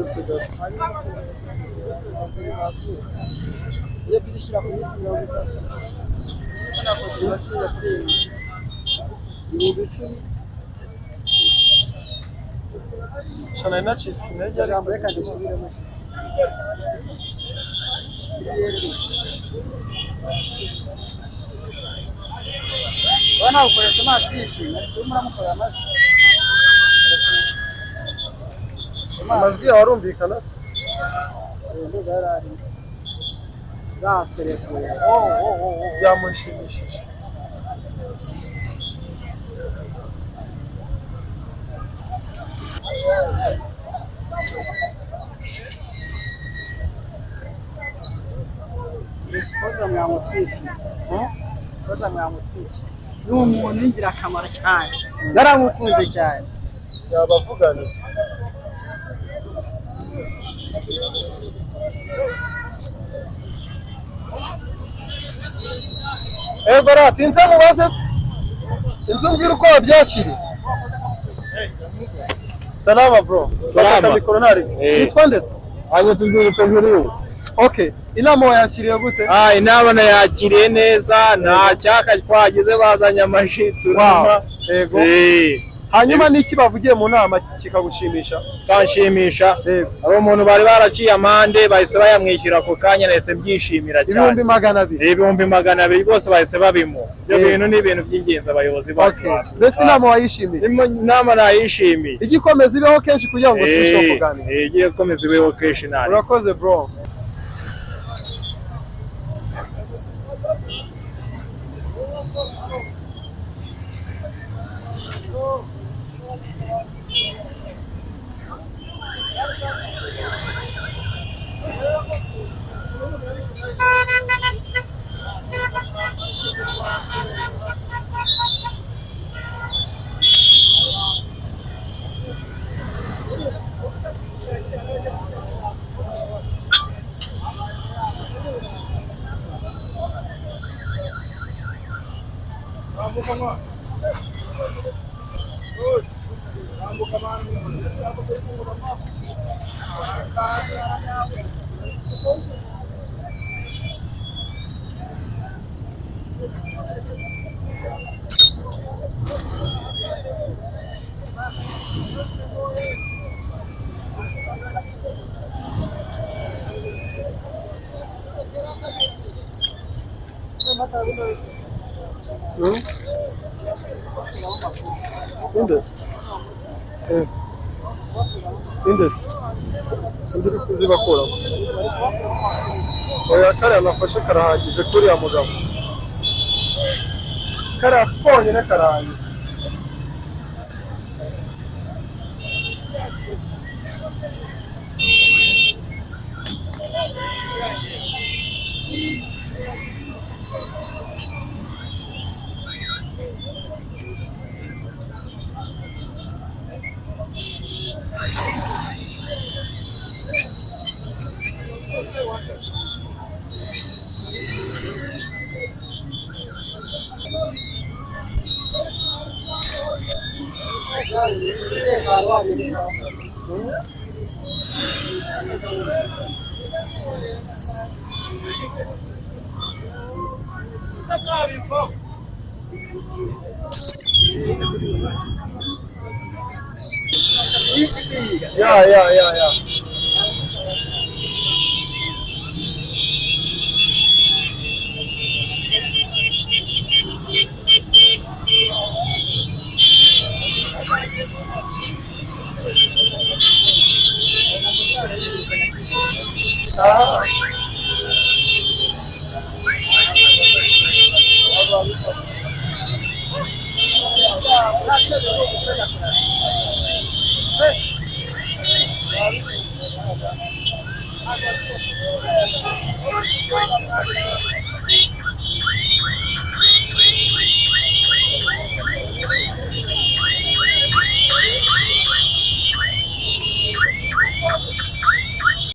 Cidade. Iyo birishyira ku minsi 30 ntabwo basubira kuri ibihumbi 10 sana inacitse intege ariko reka ndisubiremo wana ukoresha amazi yishimye ariko muramukorera amazi amajwi yawe arumvikana zaserekuye byamushimishije Koza mwamutwiki koza mwamutwiki ni umuntu w'ingirakamaro cyane naramukunze cyane yabavugana Barat inze mubaze inze mbwira uko wabyakiriye Salama bro Salama koronari yitwa ndese abo tubwire Okay inama wayakiriye gute inama nayakiriye neza nta cyaka twagize bazanye amashitu yego hanyuma niki bavugiye mu nama kikagushimisha kanshimisha abo muntu bari baraciye amande bahise bayamwishyura ko kanya nese byishimira cyane 200,000 rwose bahise babimo byo bintu ni ibintu by'ingenzi abayobozi bacu mbese inama wayishimiye inama nayishimiye igikomeza ibeho kenshi kugira ngo turusheho kuganira igikomeza ibeho kenshi nari urakoze bro Indes ndiri kuzibakora oya kare nafashe karahagije kuri ya mugabo karakonye na karahagije Yeah.